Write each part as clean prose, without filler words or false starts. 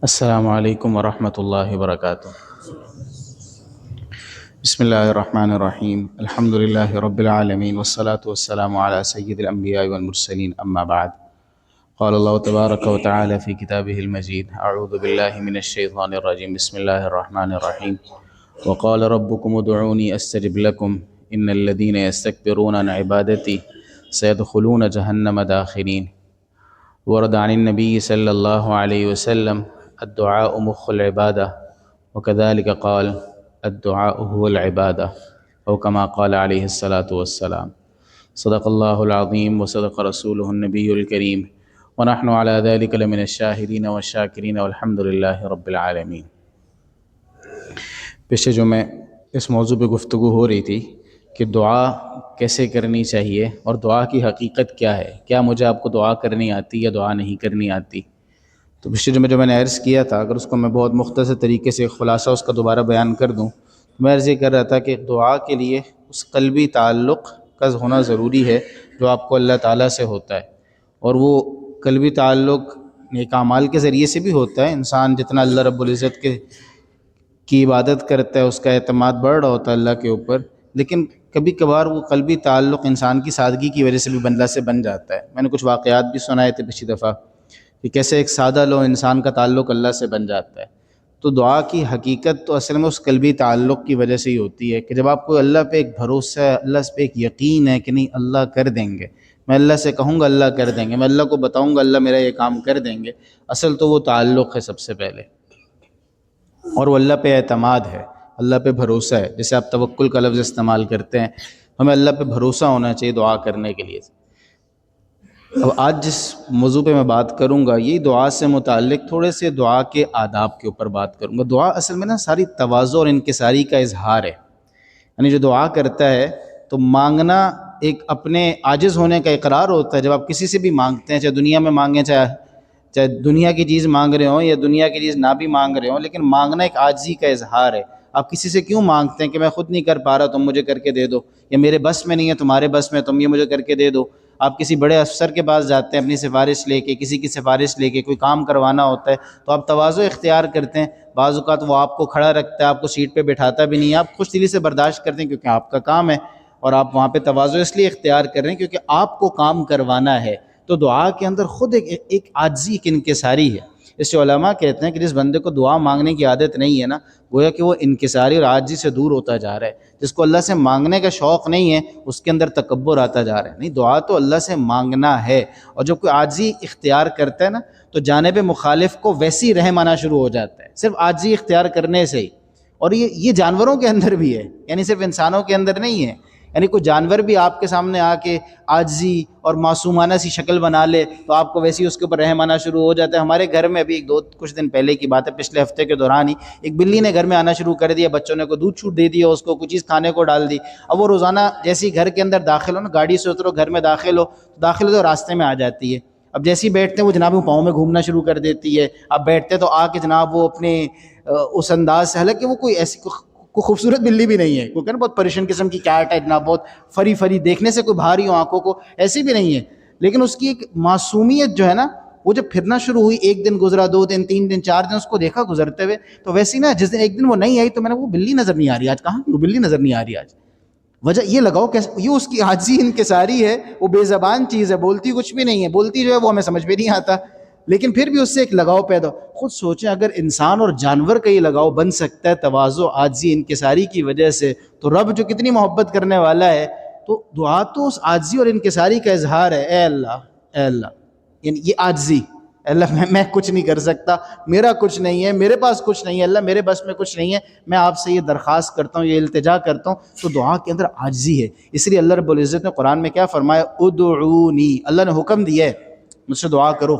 السلام علیکم ورحمۃ اللہ وبرکاتہ۔ بسم اللہ الرحمن الرحیم، الحمد للہ رب العالمین والصلاة والسلام علی سید الانبیاء والمرسلین، اما بعد۔ قال اللہ تبارک وتعالی فی کتابہ المجید، اعوذ باللہ من الشیطان الرجیم، بسم اللہ الرحمن الرحیم۔ وقال ربکم ادعونی استجب لکم ان الذین یستکبرون عن عبادتی سیدخلون جہنم داخرین۔ ورد عن النبی صلی اللہ علیہ وسلم الدعاء مخ العبادہ وکذلک قال الدعاء هو العبادہ او کما قال علیہ الصلاۃ والسلام۔ صدق اللہ العظیم وصدق رسولہ النبی الکریم ونحن علی ذلک لمن الشاہدین والشاکرین والحمد للہ رب العالمین۔ پچھلے جمعے اس موضوع پہ گفتگو ہو رہی تھی کہ دعا کیسے کرنی چاہیے اور دعا کی حقیقت کیا ہے، کیا مجھے آپ کو دعا کرنی آتی یا دعا نہیں کرنی آتی۔ تو پچھلے جمعے جو میں نے عرض کیا تھا، اگر اس کو میں بہت مختصر طریقے سے خلاصہ اس کا دوبارہ بیان کر دوں تو میں عرض یہ کر رہا تھا کہ دعا کے لیے اس قلبی تعلق کا ہونا ضروری ہے جو آپ کو اللہ تعالیٰ سے ہوتا ہے، اور وہ قلبی تعلق نیک اعمال کے ذریعے سے بھی ہوتا ہے۔ انسان جتنا اللہ رب العزت کی عبادت کرتا ہے اس کا اعتماد بڑھ رہا ہوتا ہے اللہ کے اوپر، لیکن کبھی کبھار وہ قلبی تعلق انسان کی سادگی کی وجہ سے بھی بندہ سے بن جاتا ہے۔ میں نے کچھ واقعات بھی سنائے تھے پچھلی دفعہ کہ کیسے ایک سادہ لو انسان کا تعلق اللہ سے بن جاتا ہے۔ تو دعا کی حقیقت تو اصل میں اس قلبی تعلق کی وجہ سے ہی ہوتی ہے کہ جب آپ کو اللہ پہ ایک بھروسہ ہے، اللہ پہ ایک یقین ہے کہ نہیں اللہ کر دیں گے، میں اللہ سے کہوں گا اللہ کر دیں گے، میں اللہ کو بتاؤں گا اللہ میرا یہ کام کر دیں گے، اصل تو وہ تعلق ہے سب سے پہلے، اور وہ اللہ پہ اعتماد ہے، اللہ پہ بھروسہ ہے۔ جیسے آپ توکل کا لفظ استعمال کرتے ہیں، ہمیں اللہ پہ بھروسہ ہونا چاہیے دعا کرنے کے لیے۔ اب آج جس موضوع پہ میں بات کروں گا یہ دعا سے متعلق تھوڑے سے دعا کے آداب کے اوپر بات کروں گا۔ دعا اصل میں ساری تواضع اور انکساری کا اظہار ہے، یعنی جو دعا کرتا ہے تو مانگنا ایک اپنے عاجز ہونے کا اقرار ہوتا ہے۔ جب آپ کسی سے بھی مانگتے ہیں، چاہے دنیا میں مانگیں، چاہے دنیا کی چیز مانگ رہے ہوں یا دنیا کی چیز نہ بھی مانگ رہے ہوں، لیکن مانگنا ایک عاجزی کا اظہار ہے۔ آپ کسی سے کیوں مانگتے ہیں کہ میں خود نہیں کر پا رہا تم مجھے کر کے دے دو، یا میرے بس میں نہیں ہے تمہارے بس میں تم یہ مجھے کر کے دے دو۔ آپ کسی بڑے افسر کے پاس جاتے ہیں اپنی سفارش لے کے، کسی کی سفارش لے کے کوئی کام کروانا ہوتا ہے تو آپ تواضع اختیار کرتے ہیں۔ بعض اوقات وہ آپ کو کھڑا رکھتا ہے، آپ کو سیٹ پہ بٹھاتا بھی نہیں ہے، آپ خوش دلی سے برداشت کرتے ہیں کیونکہ آپ کا کام ہے، اور آپ وہاں پہ تواضع اس لیے اختیار کر رہے ہیں کیونکہ آپ کو کام کروانا ہے۔ تو دعا کے اندر خود ایک عاجزی، ایک انکساری ہے۔ اس سے علماء کہتے ہیں کہ جس بندے کو دعا مانگنے کی عادت نہیں ہے نا، گویا کہ وہ انکساری اور عاجزی سے دور ہوتا جا رہا ہے۔ جس کو اللہ سے مانگنے کا شوق نہیں ہے اس کے اندر تکبر آتا جا رہا ہے۔ نہیں، دعا تو اللہ سے مانگنا ہے، اور جب کوئی عاجزی اختیار کرتا ہے نا تو جانب مخالف کو ویسی رحم آنا شروع ہو جاتا ہے، صرف عاجزی اختیار کرنے سے ہی۔ اور یہ جانوروں کے اندر بھی ہے، یعنی صرف انسانوں کے اندر نہیں ہے۔ یعنی کوئی جانور بھی آپ کے سامنے آ کے عاجزی اور معصومانہ سی شکل بنا لے تو آپ کو ویسے ہی اس کے اوپر رحم آنا شروع ہو جاتا ہے۔ ہمارے گھر میں ابھی کچھ دن پہلے کی بات ہے، پچھلے ہفتے کے دوران ہی ایک بلی نے گھر میں آنا شروع کر دیا، بچوں نے کو دودھ چھوٹ دے دیا، اس کو کوئی چیز کھانے کو ڈال دی۔ اب وہ روزانہ جیسے ہی گھر کے اندر داخل ہو نا، گاڑی سے اترو گھر میں داخل ہو تو راستے میں آ جاتی ہے۔ اب جیسے ہی بیٹھتے ہیں وہ جناب پاؤں میں گھومنا شروع کر دیتی ہے۔ اب بیٹھتے تو آ کے جناب وہ اپنے اس انداز سے، حالانکہ وہ کوئی ایسی کوئی خوبصورت بلی بھی نہیں ہے، کوئی کہنا بہت پریشان قسم کی کیٹ ہے جناب، بہت فری دیکھنے سے کوئی بھاری ہو آنکھوں کو، ایسی بھی نہیں ہے، لیکن اس کی ایک معصومیت جو ہے نا، وہ جب پھرنا شروع ہوئی، ایک دن گزرا، 2 دن، 3 دن، 4 دن اس کو دیکھا گزرتے ہوئے، تو ویسے نا جس دن ایک دن وہ نہیں آئی تو میں نے وہ بلی نظر نہیں آ رہی آج، کہاں وہ بلی نظر نہیں آ رہی آج؟ وجہ یہ لگاؤ کہ یہ اس کی عاجزی انکساری ہے، وہ بے زبان چیز ہے، بولتی کچھ بھی نہیں ہے، بولتی جو ہے وہ ہمیں سمجھ میں نہیں آتا، لیکن پھر بھی اس سے ایک لگاؤ پیدا ہو۔ خود سوچیں اگر انسان اور جانور کا یہ لگاؤ بن سکتا ہے تواضع، عاجزی، انکساری کی وجہ سے، تو رب جو کتنی محبت کرنے والا ہے، تو دعا تو اس عاجزی اور انکساری کا اظہار ہے۔ اے اللہ، یعنی یہ عاجزی، اللہ میں کچھ نہیں کر سکتا، میرا کچھ نہیں ہے، میرے پاس کچھ نہیں ہے، اللہ میرے بس میں کچھ نہیں ہے، میں آپ سے یہ درخواست کرتا ہوں، یہ التجا کرتا ہوں۔ تو دعا کے اندر عاجزی ہے۔ اس لیے اللہ رب العزت نے قرآن میں کیا فرمایا؟ ادعونی، اللہ نے حکم دیا ہے مجھ سے دعا کرو،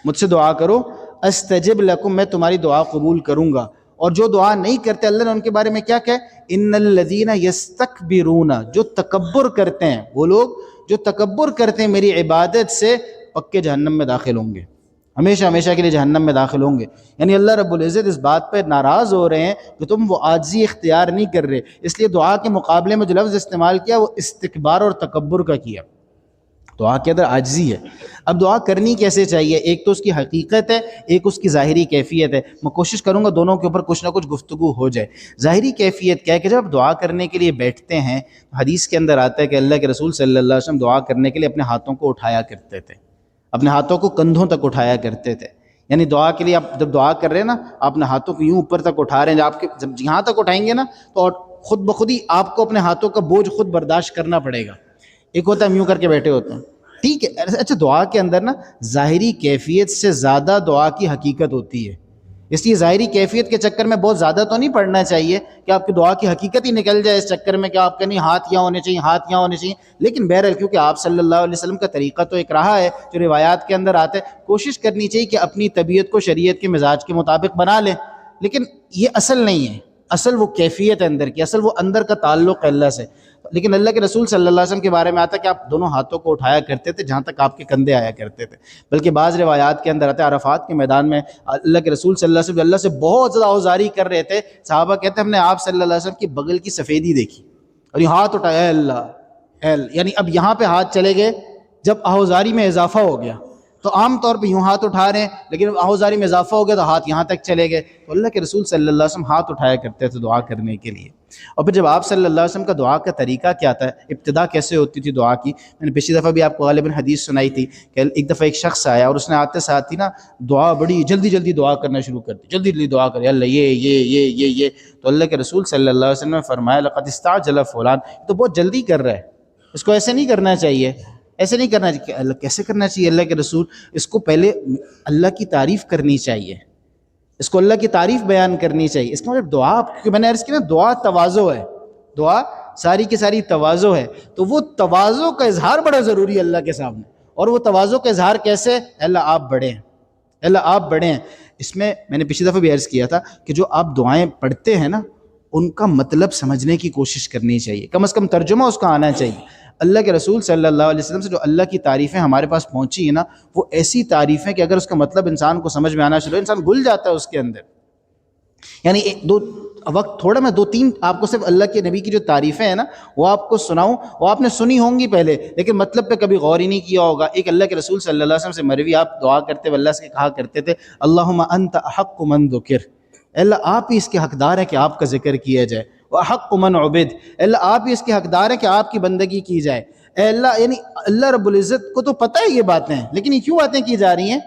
مجھ سے دعا کرو، استجب لکم، میں تمہاری دعا قبول کروں گا۔ اور جو دعا نہیں کرتے اللہ نے ان کے بارے میں کیا کہا؟ ان الذین یستکبرون، جو تکبر کرتے ہیں، وہ لوگ جو تکبر کرتے ہیں میری عبادت سے، پکے جہنم میں داخل ہوں گے، ہمیشہ ہمیشہ کے لیے جہنم میں داخل ہوں گے۔ یعنی اللہ رب العزت اس بات پہ ناراض ہو رہے ہیں کہ تم وہ عاجزی اختیار نہیں کر رہے، اس لیے دعا کے مقابلے میں جو لفظ استعمال کیا وہ استکبار اور تکبر کا کیا۔ دعا کے اندر عاجزی ہے. اب دعا کرنی کیسے چاہیے؟ ایک تو اس کی حقیقت ہے، ایک اس کی ظاہری کیفیت ہے. میں کوشش کروں گا دونوں کے اوپر کچھ نہ کچھ گفتگو ہو جائے. ظاہری کیفیت کیا ہے کہ جب آپ دعا کرنے کے لیے بیٹھتے ہیں، حدیث کے اندر آتا ہے کہ اللہ کے رسول صلی اللہ علیہ وسلم دعا کرنے کے لیے اپنے ہاتھوں کو اٹھایا کرتے تھے، اپنے ہاتھوں کو کندھوں تک اٹھایا کرتے تھے. یعنی دعا کے لیے آپ جب دعا کر رہے ہیں نا، آپ اپنے ہاتھوں کو یوں اوپر تک اٹھا رہے ہیں. جب یہاں تک اٹھائیں گے نا تو خود بخود ہی آپ کو اپنے ہاتھوں کا بوجھ خود برداشت کرنا پڑے گا. ایک ہوتا ہے یوں کر کے بیٹھے ہوتے ہیں، ٹھیک ہے. اچھا، دعا کے اندر نا ظاہری کیفیت سے زیادہ دعا کی حقیقت ہوتی ہے. اس لیے ظاہری کیفیت کے چکر میں بہت زیادہ تو نہیں پڑھنا چاہیے کہ آپ کی دعا کی حقیقت ہی نکل جائے اس چکر میں کہ آپ کے نہیں ہاتھ یہاں ہونے چاہیے، ہاتھ یہاں ہونے چاہیے. لیکن بہرحال کیونکہ آپ صلی اللہ علیہ وسلم کا طریقہ تو ایک رہا ہے جو روایات کے اندر آتا ہے، کوشش کرنی چاہیے کہ اپنی طبیعت کو شریعت کے مزاج کے مطابق بنا لیں. لیکن یہ اصل نہیں ہے، اصل وہ کیفیت ہے اندر کی، اصل وہ اندر کا تعلق ہے اللہ سے. لیکن اللہ کے رسول صلی اللہ علیہ وسلم کے بارے میں آتا ہے کہ آپ دونوں ہاتھوں کو اٹھایا کرتے تھے جہاں تک آپ کے کندھے آیا کرتے تھے. بلکہ بعض روایات کے اندر آتا ہے عرفات کے میدان میں اللہ کے رسول صلی اللہ علیہ وسلم اللہ سے بہت زیادہ آوزاری کر رہے تھے. صحابہ کہتے ہیں ہم نے آپ صلی اللہ علیہ وسلم کی بغل کی سفیدی دیکھی اور یہ ہاتھ اٹھایا، اے اللہ اے اللہ. یعنی اب یہاں پہ ہاتھ چلے گئے جب آوزاری میں اضافہ ہو گیا. تو عام طور پہ یوں ہاتھ اٹھا رہے ہیں، لیکن آوزاری میں اضافہ ہو گیا تو ہاتھ یہاں تک چلے گئے. تو اللہ کے رسول صلی اللہ علیہ وسلم ہاتھ اٹھایا کرتے تھے دعا کرنے کے لیے. اور پھر جب آپ صلی اللہ علیہ وسلم کا دعا کا طریقہ کیا تھا، ابتدا کیسے ہوتی تھی دعا کی، میں نے پچھلی دفعہ بھی آپ کو غالباً حدیث سنائی تھی کہ ایک دفعہ ایک شخص آیا اور اس نے آتے ساتھ ہی نا دعا بڑی جلدی جلدی دعا کرنا شروع کر دی، جلدی جلدی دعا کرے، اللہ یہ. تو اللہ کے رسول صلی اللہ علیہ وسلم نے فرمایا لقد استعجل فلان، تو بہت جلدی کر رہا ہے، اس کو ایسے نہیں کرنا چاہیے، ایسے نہیں کرنا چاہیے. اللہ کیسے کرنا چاہیے اللہ کے رسول؟ اس کو پہلے اللہ کی تعریف کرنی چاہیے، اس کو اللہ کی تعریف بیان کرنی چاہیے. اس کا مطلب دعا، کیونکہ میں نے عرض کیا نا دعا تواضع ہے، دعا ساری کی ساری تواضع ہے. تو وہ تواضع کا اظہار بڑا ضروری ہے اللہ کے سامنے. اور وہ تواضع کا اظہار کیسے؟ اللہ آپ بڑے ہیں، اللہ آپ بڑے ہیں. اس میں نے پچھلی دفعہ بھی عرض کیا تھا کہ جو آپ دعائیں پڑھتے ہیں نا ان کا مطلب سمجھنے کی کوشش کرنی چاہیے، کم از کم ترجمہ اس کا آنا چاہیے. اللہ کے رسول صلی اللہ علیہ وسلم سے جو اللہ کی تعریفیں ہمارے پاس پہنچی ہیں نا، وہ ایسی تعریفیں کہ اگر اس کا مطلب انسان کو سمجھ میں آنا شروع ہو، انسان گھل جاتا ہے اس کے اندر. یعنی وقت تھوڑا میں 2-3 آپ کو صرف اللہ کے نبی کی جو تعریفیں ہیں نا وہ آپ کو سناؤں، وہ آپ نے سنی ہوں گی پہلے لیکن مطلب پہ کبھی غور ہی نہیں کیا ہوگا. ایک اللہ کے رسول صلی اللہ علیہ وسلم سے مروی آپ دعا کرتے ہوئے اللہ سے کہا کرتے تھے اللہم انت احق من ذکر، اللہ آپ ہی اس کے حقدار ہیں کہ آپ کا ذکر کیا جائے. وحق من عبد، اللہ آپ ہی اس کے حقدار ہیں کہ آپ کی بندگی کی جائے. اے اللہ، یعنی اللہ رب العزت کو تو پتہ ہے یہ باتیں، لیکن یہ کیوں باتیں کی جا رہی ہیں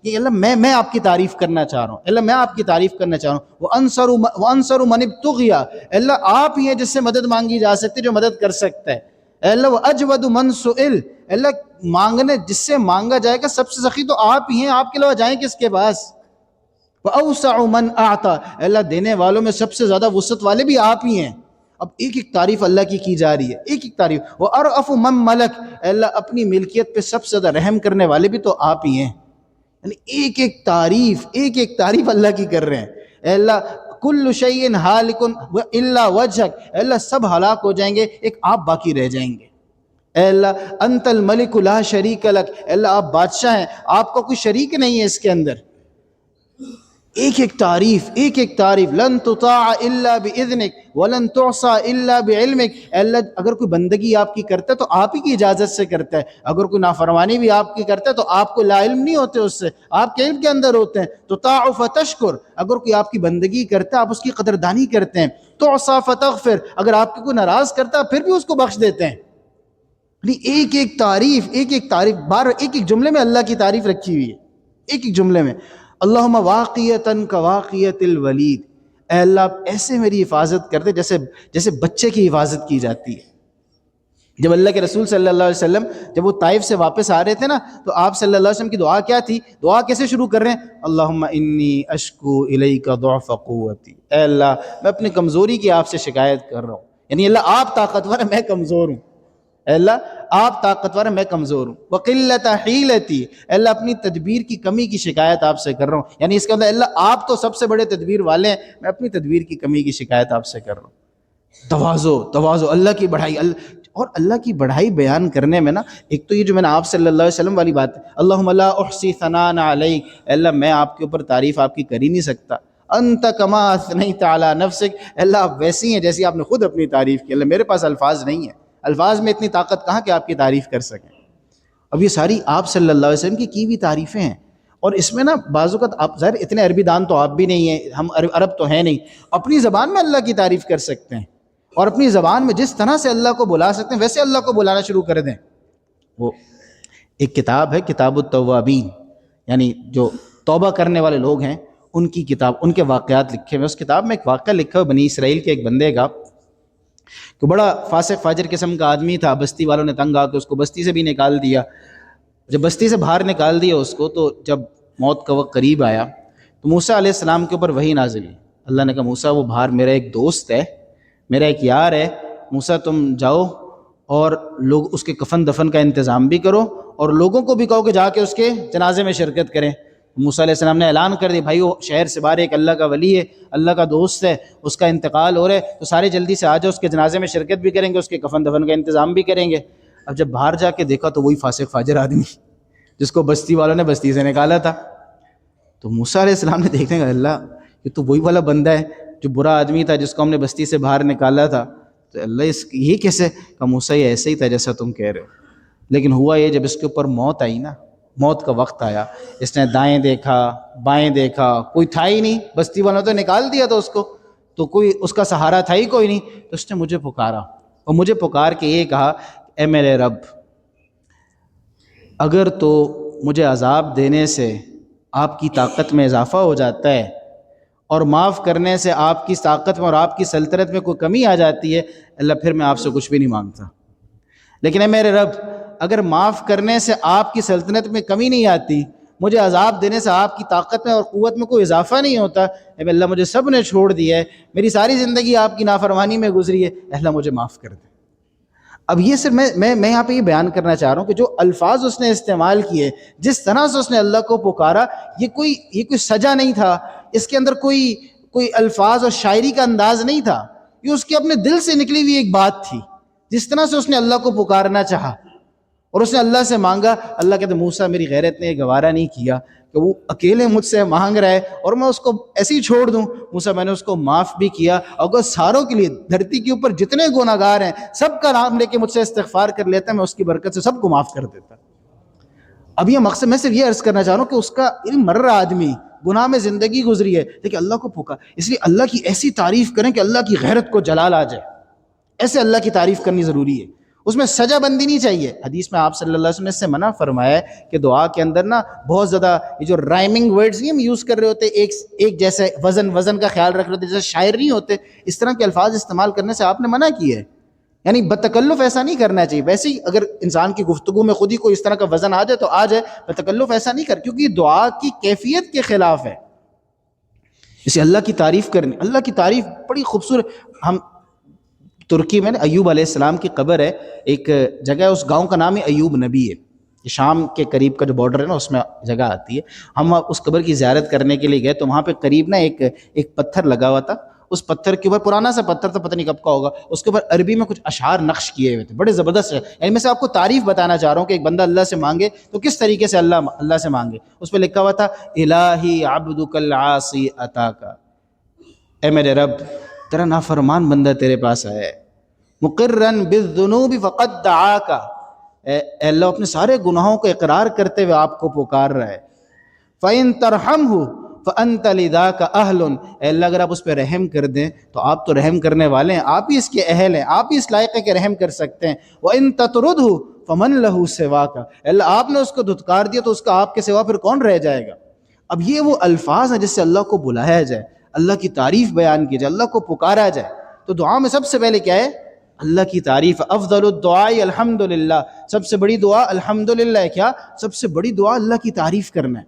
کہ اللہ میں آپ کی تعریف کرنا چاہ رہا ہوں، اللہ میں آپ کی تعریف کرنا چاہ رہا ہوں. وَأَنصَرُ مَنِ ابْتُغِيَ، اللہ آپ ہی ہیں جس سے مدد مانگی جا سکتی جو مدد کر سکتا ہے. اللہ وَأَجْوَدُ مَنْ سُئِلَ، اللہ مانگنے جس سے مانگا جائے گا سب سے سخی تو آپ ہی ہیں، آپ کے علاوہ جائیں کس کے پاس. وَأَوْسَعُ مَنْ أَعْطَى، اللہ دینے والوں میں سب سے زیادہ وسعت والے بھی آپ ہی ہیں. اب ایک ایک تعریف اللہ کی جا رہی ہے، ایک ایک تعریف. وَأَرْأَفُ مَنْ مَلَكَ، اللہ اپنی ملکیت پہ سب سے زیادہ رحم کرنے والے بھی تو آپ ہی ہیں. یعنی ایک ایک تعریف اللہ کی کر رہے ہیں. اے اللہ کل شیء ہالک الا وجہک، اے اللہ سب ہلاک ہو جائیں گے ایک آپ باقی رہ جائیں گے. اے اللہ انت الملک لا شریک لک، اے اللہ آپ بادشاہ ہیں، آپ کا کوئی شریک نہیں ہے اس کے اندر. ایک ایک تعریف. لن تطاع الا باذنک ولن تعصى الا بعلمک، اے اللہ اگر کوئی بندگی آپ کی کرتا ہے تو آپ ہی کی اجازت سے کرتا ہے، اگر کوئی نافرمانی بھی آپ کی کرتا ہے تو آپ کو لا علم نہیں ہوتے اس سے، آپ کے علم کے اندر ہوتے ہیں. تطاع فتشکر، اگر کوئی آپ کی بندگی کرتا ہے آپ اس کی قدردانی کرتے ہیں. تعصى فتغفر، اگر آپ کو کوئی ناراض کرتا ہے پھر بھی اس کو بخش دیتے ہیں. ایک ایک تعریف بار ایک جملے میں اللہ کی تعریف رکھی ہوئی ہے، ایک جملے میں. اللہم واقیتاً کواقیت الولید، اے اللہ آپ ایسے میری حفاظت کرتے جیسے بچے کی حفاظت کی جاتی ہے. جب اللہ کے رسول صلی اللہ علیہ وسلم جب وہ طائف سے واپس آ رہے تھے نا تو آپ صلی اللہ علیہ وسلم کی دعا کیا تھی؟ دعا کیسے شروع کر رہے ہیں؟ اللہم انی اشکو الیک ضعف قوتی، اے اللہ میں اپنی کمزوری کی آپ سے شکایت کر رہا ہوں. یعنی اللہ آپ طاقتور ہیں، میں کمزور ہوں. اے اللہ آپ طاقتور ہیں، میں کمزور ہوں. وقلت حیلتی، اے اللہ اپنی تدبیر کی کمی کی شکایت آپ سے کر رہا ہوں. یعنی اس کا مطلب اللہ آپ تو سب سے بڑے تدبیر والے ہیں، میں اپنی تدبیر کی کمی کی شکایت آپ سے کر رہا ہوں. تواضع اللہ کی بڑھائی. اور اللہ کی بڑھائی بیان کرنے میں نا ایک تو یہ جو میں نے آپ صلی اللہ علیہ وسلم والی بات ہے، اللہم لا احصی ثناء علیک، اے اللہ میں آپ کے اوپر تعریف آپ کی کر ہی نہیں سکتا. انت کما اثنیت علی نفسک، اے اللہ آپ ویسی ہیں جیسی آپ نے خود اپنی تعریف کی. اللہ میرے پاس الفاظ نہیں ہیں، الفاظ میں اتنی طاقت کہاں کہ آپ کی تعریف کر سکیں. اب یہ ساری آپ صلی اللہ علیہ وسلم کی ہوئی تعریفیں ہیں، اور اس میں نا بعض اوقات آپ ظاہر اتنے عربی دان تو آپ بھی نہیں ہیں، ہم عرب تو ہیں نہیں، اپنی زبان میں اللہ کی تعریف کر سکتے ہیں، اور اپنی زبان میں جس طرح سے اللہ کو بلا سکتے ہیں ویسے اللہ کو بلانا شروع کر دیں۔ وہ ایک کتاب ہے کتاب التوابین، یعنی جو توبہ کرنے والے لوگ ہیں ان کی کتاب، ان کے واقعات لکھے ہوئے۔ اس کتاب میں ایک واقعہ لکھا ہے بنی اسرائیل کے ایک بندے کا، کہ بڑا فاسق فاجر قسم کا آدمی تھا، بستی والوں نے تنگ آ کے اس کو بستی سے بھی نکال دیا۔ جب بستی سے باہر نکال دیا اس کو، تو جب موت کا وقت قریب آیا تو موسیٰ علیہ السلام کے اوپر وحی نازل ہوئی۔ اللہ نے کہا موسیٰ وہ باہر میرا ایک دوست ہے، میرا ایک یار ہے، موسیٰ تم جاؤ اور لوگ اس کے کفن دفن کا انتظام بھی کرو، اور لوگوں کو بھی کہو کہ جا کے اس کے جنازے میں شرکت کریں۔ موسیٰ علیہ السلام نے اعلان کر دیا بھائی وہ شہر سے باہر ایک اللہ کا ولی ہے، اللہ کا دوست ہے، اس کا انتقال ہو رہا ہے، تو سارے جلدی سے آ جاؤ، اس کے جنازے میں شرکت بھی کریں گے، اس کے کفن دفن کا انتظام بھی کریں گے۔ اب جب باہر جا کے دیکھا تو وہی فاسق فاجر آدمی جس کو بستی والوں نے بستی سے نکالا تھا۔ تو موسیٰ علیہ السلام نے دیکھنے کا اللہ یہ تو وہی والا بندہ ہے جو برا آدمی تھا جس کو ہم نے بستی سے باہر نکالا تھا، تو اللہ یہ کیسے؟ کہ موسیٰ یہ ایسے ہی تھا جیسا تم کہہ رہے ہو، لیکن ہوا یہ جب اس کے اوپر موت آئی نا، موت کا وقت آیا، اس نے دائیں دیکھا بائیں دیکھا، کوئی تھا ہی نہیں، بستی والوں تو نکال دیا تھا اس کو، تو کوئی اس کا سہارا تھا ہی کوئی نہیں، تو اس نے مجھے پکارا، اور مجھے پکار کے یہ کہا اے میرے رب، اگر تو مجھے عذاب دینے سے آپ کی طاقت میں اضافہ ہو جاتا ہے اور معاف کرنے سے آپ کی طاقت میں اور آپ کی سلطنت میں کوئی کمی آ جاتی ہے، اللہ پھر میں آپ سے کچھ بھی نہیں مانگتا، لیکن اے میرے رب اگر معاف کرنے سے آپ کی سلطنت میں کمی نہیں آتی، مجھے عذاب دینے سے آپ کی طاقت میں اور قوت میں کوئی اضافہ نہیں ہوتا، اے اللہ مجھے سب نے چھوڑ دیا ہے، میری ساری زندگی آپ کی نافرمانی میں گزری ہے، اے اللہ مجھے معاف کر دے۔ اب یہ صرف میں یہاں پہ یہ بیان کرنا چاہ رہا ہوں کہ جو الفاظ اس نے استعمال کیے، جس طرح سے اس نے اللہ کو پکارا، یہ کوئی سجا نہیں تھا، اس کے اندر کوئی الفاظ اور شاعری کا انداز نہیں تھا، یہ اس کے اپنے دل سے نکلی ہوئی ایک بات تھی۔ جس طرح سے اس نے اللہ کو پکارنا چاہا اور اس نے اللہ سے مانگا، اللہ کہتے موسیٰ میری غیرت نے یہ گوارا نہیں کیا کہ وہ اکیلے مجھ سے مانگ رہا ہے اور میں اس کو ایسے ہی چھوڑ دوں۔ موسیٰ میں نے اس کو معاف بھی کیا، اگر ساروں کے لیے دھرتی کے اوپر جتنے گناہ گار ہیں سب کا نام لے کے مجھ سے استغفار کر لیتا، میں اس کی برکت سے سب کو معاف کر دیتا۔ اب یہ مقصد میں صرف یہ عرض کرنا چاہ رہا ہوں کہ اس کا مرہ آدمی گناہ میں زندگی گزری ہے لیکن اللہ کو پکار، اس لیے اللہ کی ایسی تعریف کریں کہ اللہ کی غیرت کو جلال آ جائے، ایسے اللہ کی تعریف کرنی ضروری ہے، اس میں سجا بندی نہیں چاہیے۔ حدیث میں آپ صلی اللہ علیہ وسلم نے اس سے منع فرمایا ہے کہ دعا کے اندر نا بہت زیادہ یہ جو رائمنگ ورڈز نہیں ہم یوز کر رہے ہوتے، ایک جیسے وزن کا خیال رکھ رہے ہوتے، جیسے شاعر نہیں ہوتے، اس طرح کے الفاظ استعمال کرنے سے آپ نے منع کیا ہے، یعنی بتکلف ایسا نہیں کرنا چاہیے۔ ویسے ہی اگر انسان کی گفتگو میں خود ہی کوئی اس طرح کا وزن آ جائے تو آ جائے، بتکلف ایسا نہیں کر، کیونکہ یہ دعا کی کیفیت کے خلاف ہے۔ اسے اللہ کی تعریف کرنی، اللہ کی تعریف بڑی خوبصورت۔ ہم ترکی میں ایوب علیہ السلام کی قبر ہے، ایک جگہ ہے، اس گاؤں کا نام ہے ایوب نبی ہے، شام کے قریب کا جو بارڈر ہے نا اس میں جگہ آتی ہے۔ ہم اس قبر کی زیارت کرنے کے لیے گئے تو وہاں پہ قریب نا ایک پتھر لگا ہوا تھا، اس پتھر کے اوپر پرانا سا پتھر تھا، پتہ نہیں کب کا ہوگا، اس کے اوپر عربی میں کچھ اشعار نقش کیے ہوئے تھے، بڑے زبردست ہے۔ یعنی میں سے آپ کو تعریف بتانا چاہ رہا ہوں کہ ایک بندہ اللہ سے مانگے تو کس طریقے سے اللہ سے مانگے۔ اس پہ لکھا ہوا تھا الہی عبدک العاصی اتاکا، اے میرے رب تیرا نافرمان بندہ تیرے پاس آیا ہے، مقرن بالذنوب فقد دعاک، اے اللہ اپنے سارے گناہوں کو اقرار کرتے ہوئے آپ کو پکار رہا ہے، فَإِن تَرْحَمْهُ فَأَنْتَ لِذَاكَ أَهْلٌ، اے اللہ اگر آپ اس پہ رحم کر دیں تو آپ تو رحم کرنے والے ہیں، آپ ہی اس کے اہل ہیں، آپ ہی اس لائق ہے کہ رحم کر سکتے ہیں، وَإِن تَطْرُدْهُ فَمَنْ لَهُ سِوَاكَ، اے اللہ آپ نے اس کو دھتکار دیا تو اس کا آپ کے سوا پھر کون رہ جائے گا۔ اب یہ وہ الفاظ ہیں جس سے اللہ کو بلایا جائے، اللہ کی تعریف بیان کی جائے، اللہ کو پکارا جائے۔ تو دعا میں سب سے پہلے کیا ہے؟ اللہ کی تعریف۔ افضل الدعاء الحمدللہ، سب سے بڑی دعا الحمدللہ ہے۔ کیا سب سے بڑی دعا؟ اللہ کی تعریف کرنا ہے،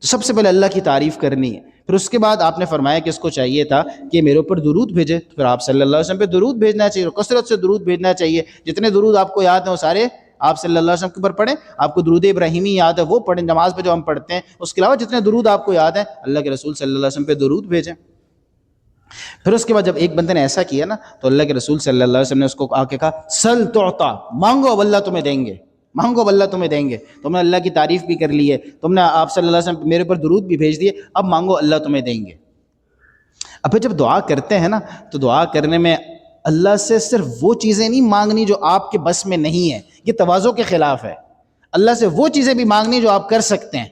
تو سب سے پہلے اللہ کی تعریف کرنی ہے۔ پھر اس کے بعد آپ نے فرمایا کہ اس کو چاہیے تھا کہ میرے اوپر درود بھیجے، تو پھر آپ صلی اللہ علیہ وسلم پہ درود بھیجنا چاہیے، اور کثرت سے درود بھیجنا چاہیے، جتنے درود آپ کو یاد ہیں وہ سارے آپ صلی اللہ علیہ وسلم کے اوپر پڑھیں۔ آپ کو درود ابراہیمی یاد ہے وہ پڑھیں نماز پہ جو ہم پڑھتے ہیں، اس کے علاوہ جتنے درود آپ کو یاد ہیں اللہ کے رسول صلی اللہ علیہ وسلم پہ درود بھیجیں۔ پھر اس کے بعد جب ایک بندے نے ایسا کیا نا تو اللہ کے رسول صلی اللہ علیہ وسلم نے اس کو آ کے کہا سل تعطا، مانگو اب اللہ تمہیں دیں گے، مانگو اب اللہ تمہیں دیں گے۔ تم نے اللہ کی تعریف بھی کر لی ہے، تم نے آپ صلی اللہ علیہ وسلم میرے پر درود بھی بھیج دیے، اب مانگو اللہ تمہیں دیں گے۔ اب پھر جب دعا کرتے ہیں نا تو دعا کرنے میں اللہ سے صرف وہ چیزیں نہیں مانگنی جو آپ کے بس میں نہیں ہے، یہ تواضع کے خلاف ہے۔ اللہ سے وہ چیزیں بھی مانگنی جو آپ کر سکتے ہیں.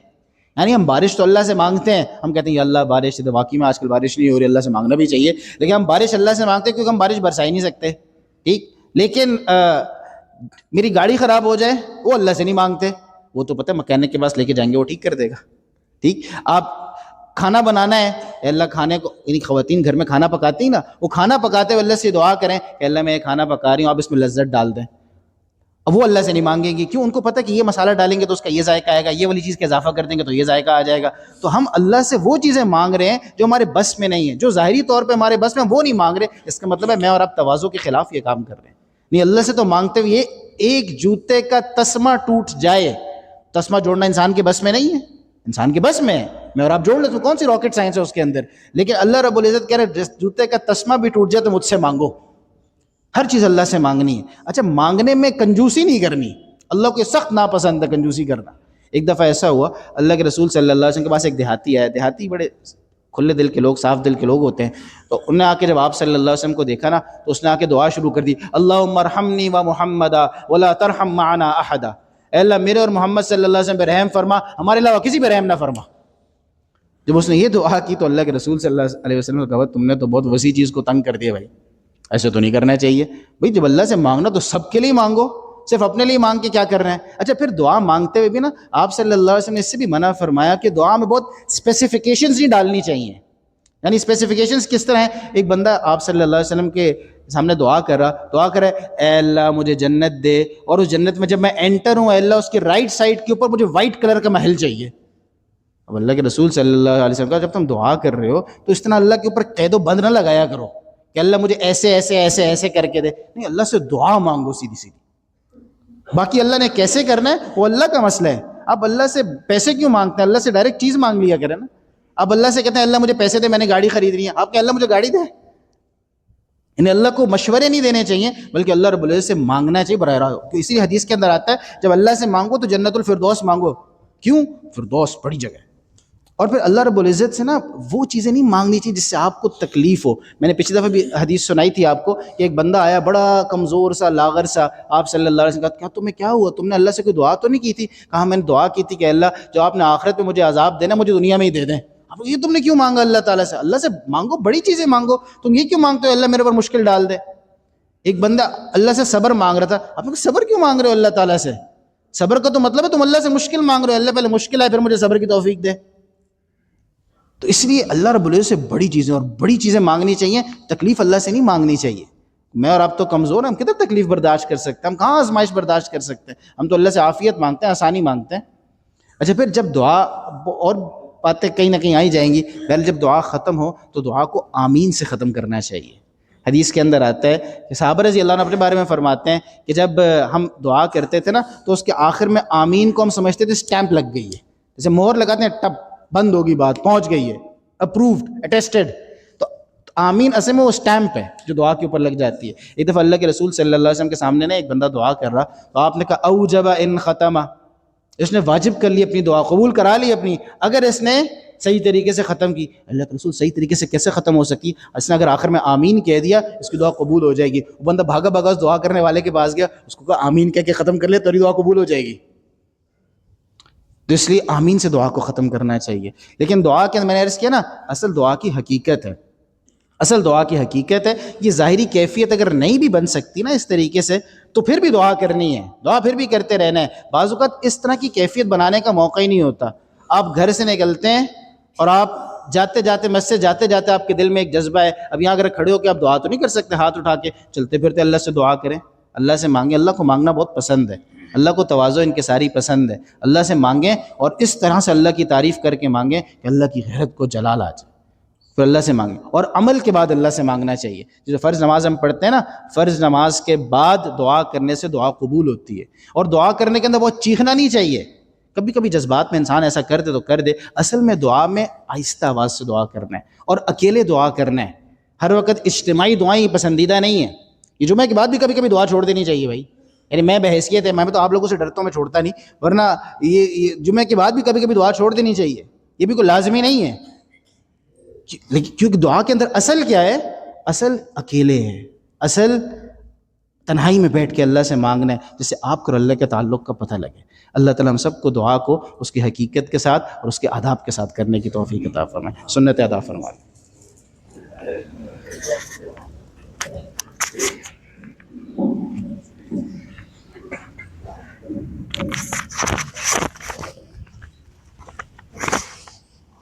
یعنی ہم بارش تو اللہ سے مانگتے ہیں, ہم کہتے ہیں یا اللہ بارش, تو واقعی میں آج کل بارش نہیں ہو رہی, اللہ سے مانگنا بھی چاہیے, لیکن ہم بارش اللہ سے مانگتے ہیں کیونکہ ہم بارش برسا ہی نہیں سکتے, ٹھیک. لیکن میری گاڑی خراب ہو جائے, وہ اللہ سے نہیں مانگتے, وہ تو پتہ ہے مکینک کے پاس لے کے جائیں گے, وہ ٹھیک کر دے گا, ٹھیک. آپ کھانا بنانا ہے, اے اللہ کھانے کو, یعنی خواتین گھر میں کھانا پکاتی ہیں نا, وہ کھانا پکاتے ہوئے اللہ سے دعا کریں کہ اللہ میں یہ کھانا پکا رہی ہوں, آپ اس میں لذت ڈال دیں. اب وہ اللہ سے نہیں مانگیں گی, کیوں؟ ان کو پتہ کہ یہ مسالہ ڈالیں گے تو اس کا یہ ذائقہ آئے گا, یہ والی چیز کا اضافہ کر دیں گے تو یہ ذائقہ آ جائے گا. تو ہم اللہ سے وہ چیزیں مانگ رہے ہیں جو ہمارے بس میں نہیں ہیں, جو ظاہری طور پہ ہمارے بس میں, وہ نہیں مانگ رہے. اس کا مطلب ہے میں اور آپ تواضع کے خلاف یہ کام کر رہے ہیں. نہیں, اللہ سے تو مانگتے ہوئے ایک جوتے کا تسمہ ٹوٹ جائے, تسمہ جوڑنا انسان کے بس میں نہیں ہے, انسان کے بس میں ہے, میں اور آپ جوڑ لیں تو کون سی راکٹ سائنس ہے اس کے اندر. لیکن اللہ رب العزت کہہ رہے جوتے کا تسمہ بھی ٹوٹ جائے تو مجھ سے مانگو. ہر چیز اللہ سے مانگنی ہے. اچھا, مانگنے میں کنجوسی نہیں کرنی, اللہ کو سخت ناپسند ہے کنجوسی کرنا. ایک دفعہ ایسا ہوا, اللہ کے رسول صلی اللہ علیہ وسلم کے پاس ایک دیہاتی آیا. دیہاتی بڑے کھلے دل کے لوگ, صاف دل کے لوگ ہوتے ہیں. تو انہوں نے آ کے جب آپ صلی اللہ علیہ وسلم کو دیکھا نا, تو اس نے آ کے دعا شروع کر دی, اللہم ارحمنی و محمدا ولا ترحم معنا احدا. اے اللہ میرے اور محمد صلی اللہ علیہ وسلم پہ رحم فرما, ہمارے علاوہ کسی پہ رحم نہ فرما. جب اس نے یہ دعا کی تو اللہ کے رسول صلی اللہ علیہ وسلم نے کہا تم نے تو بہت وسیع چیز کو تنگ کر دیا بھائی, ایسے تو نہیں کرنا چاہیے بھائی. جب اللہ سے مانگنا تو سب کے لیے مانگو, صرف اپنے لیے مانگ کے کیا کر رہے ہیں. اچھا, پھر دعا مانگتے ہوئے بھی نا آپ صلی اللہ علیہ وسلم نے اس سے بھی منع فرمایا کہ دعا میں بہت اسپیسیفکیشنز نہیں ڈالنی چاہیے. یعنی اسپیسیفکیشنز کس طرح ہیں؟ ایک بندہ آپ صلی اللہ علیہ وسلم کے سامنے دعا کر رہا ہے, اے اللہ مجھے جنت دے, اور اس جنت میں جب میں انٹر ہوں, اے اللہ اس کے رائٹ سائڈ کے اوپر مجھے وائٹ کلر کا محل چاہیے. اب اللہ کے رسول صلی اللہ علیہ وسلم کا جب تم دعا کر رہے ہو تو اس طرح اللہ کے اوپر قید و بند نہ لگایا کرو کہ اللہ مجھے ایسے ایسے ایسے ایسے کر کے دے. نہیں, اللہ سے دعا مانگو سیدھی سیدھی. باقی اللہ نے کیسے کرنا ہے وہ اللہ کا مسئلہ ہے. آپ اللہ سے پیسے کیوں مانگتے ہیں؟ اللہ سے ڈائریکٹ چیز مانگ لیا کریں نا. آپ اللہ سے کہتے ہیں اللہ مجھے پیسے دے, میں نے گاڑی خریدنی ہے, آپ کہ اللہ مجھے گاڑی دے. انہیں اللہ کو مشورے نہیں دینے چاہیے, بلکہ اللہ رب العزت سے مانگنا چاہیے براہ راست. اسی حدیث کے اندر آتا ہے جب اللہ سے مانگو تو جنت الفردوس مانگو. کیوں؟ فردوس بڑی جگہ ہے. اور پھر اللہ رب العزت سے نا وہ چیزیں نہیں مانگنی چاہیے جس سے آپ کو تکلیف ہو. میں نے پچھلی دفعہ بھی حدیث سنائی تھی آپ کو کہ ایک بندہ آیا بڑا کمزور سا, لاغر سا, آپ صلی اللہ علیہ وسلم کہا تمہیں کیا ہوا, تم نے اللہ سے کوئی دعا تو نہیں کی تھی؟ کہا میں نے دعا کی تھی کہ اللہ جو آپ نے آخرت میں مجھے عذاب دینا مجھے دنیا میں ہی دے دیں. اب یہ تم نے کیوں مانگا اللہ تعالیٰ سے؟ اللہ سے مانگو, بڑی چیزیں مانگو, تم یہ کیوں مانگتے ہو اللہ میرے پر مشکل ڈال دے. ایک بندہ اللہ سے صبر مانگ رہا تھا, آپ نے صبر کیوں مانگ رہے ہو اللہ تعالیٰ سے؟ صبر کا تو مطلب ہے تم اللہ سے مشکل مانگ رہے ہو, اللہ پہلے مشکل ہے پھر مجھے صبر کی توفیق دے. تو اس لیے اللہ رب العزت سے بڑی چیزیں اور بڑی چیزیں مانگنی چاہیے, تکلیف اللہ سے نہیں مانگنی چاہیے. میں اور آپ تو کمزور ہیں, ہم کتنا تکلیف برداشت کر سکتے ہیں, ہم کہاں آزمائش برداشت کر سکتے ہیں. ہم تو اللہ سے عافیت مانگتے ہیں, آسانی مانگتے ہیں. اچھا, پھر جب دعا, اور باتیں کہیں نہ کہیں آئی جائیں گی, پہلے جب دعا ختم ہو تو دعا کو آمین سے ختم کرنا چاہیے. حدیث کے اندر آتا ہے کہ صحابہ رضی اللہ عنہ اپنے بارے میں فرماتے ہیں کہ جب ہم دعا کرتے تھے نا تو اس کے آخر میں آمین کو ہم سمجھتے تھے اسٹیمپ لگ گئی ہے, جیسے مہر لگاتے ہیں, ٹپ بند ہوگی بات, پہنچ گئی ہے, اپرووڈ, اٹیسٹڈ. تو آمین اصل میں وہ اسٹیمپ ہے جو دعا کے اوپر لگ جاتی ہے. ایک دفعہ اللہ کے رسول صلی اللہ علیہ وسلم کے سامنے نا ایک بندہ دعا کر رہا, تو آپ نے کہا اوجب ان ختمہ, اس نے واجب کر لی اپنی دعا, قبول کرا لی اپنی, اگر اس نے صحیح طریقے سے ختم کی. اللہ کے رسول صحیح طریقے سے کیسے ختم ہو سکی؟ اس نے اگر آخر میں آمین کہہ دیا اس کی دعا قبول ہو جائے گی. وہ بندہ بھاگا بھاگا اس دعا کرنے والے کے پاس گیا, اس کو کہا آمین کہہ کے ختم کر لے تیری دعا قبول ہو جائے گی. تو اس لیے آمین سے دعا کو ختم کرنا چاہیے. لیکن دعا کے میں نے عرض کیا نا, اصل دعا کی حقیقت ہے, اصل دعا کی حقیقت ہے. یہ ظاہری کیفیت اگر نہیں بھی بن سکتی نا اس طریقے سے تو پھر بھی دعا کرنی ہے, دعا پھر بھی کرتے رہنا ہے. بعض اوقات اس طرح کی کیفیت بنانے کا موقع ہی نہیں ہوتا. آپ گھر سے نکلتے ہیں اور آپ جاتے جاتے مسجد جاتے جاتے آپ کے دل میں ایک جذبہ ہے, اب یہاں اگر کھڑے ہو کے آپ دعا تو نہیں کر سکتے ہاتھ اٹھا کے, چلتے پھرتے اللہ سے دعا کریں, اللہ سے مانگیں. اللہ کو مانگنا بہت پسند ہے, اللہ کو تواضع انکساری پسند ہے. اللہ سے مانگیں اور اس طرح سے اللہ کی تعریف کر کے مانگیں کہ اللہ کی غیرت کو جلال آ جائے, پھر اللہ سے مانگیں. اور عمل کے بعد اللہ سے مانگنا چاہیے. جیسے فرض نماز ہم پڑھتے ہیں نا, فرض نماز کے بعد دعا کرنے سے دعا قبول ہوتی ہے. اور دعا کرنے کے اندر بہت چیخنا نہیں چاہیے. کبھی کبھی جذبات میں انسان ایسا کر دے تو کر دے, اصل میں دعا میں آہستہ آواز سے دعا کرنا ہے اور اکیلے دعا کرنا ہے. ہر وقت اجتماعی دعائیں پسندیدہ نہیں ہیں. یہ جمعہ کے بعد بھی کبھی کبھی دعا چھوڑ دینی چاہیے بھائی. یعنی میں بحیثیت ہے, میں تو آپ لوگوں سے ڈرتا ہوں, میں چھوڑتا نہیں, ورنہ یہ جمعہ کے بعد بھی کبھی کبھی دعا چھوڑ دینی چاہیے. یہ بھی کوئی لازمی نہیں ہے, لیکن کیونکہ دعا کے اندر اصل کیا ہے؟ اصل اکیلے ہے, اصل تنہائی میں بیٹھ کے اللہ سے مانگنا ہے جس سے آپ کو اور اللہ کے تعلق کا پتہ لگے۔ اللہ تعالیٰ ہم سب کو دعا کو اس کی حقیقت کے ساتھ اور اس کے آداب کے ساتھ کرنے کی توفیق عطا فرمائے، سنت ادا فرمائے۔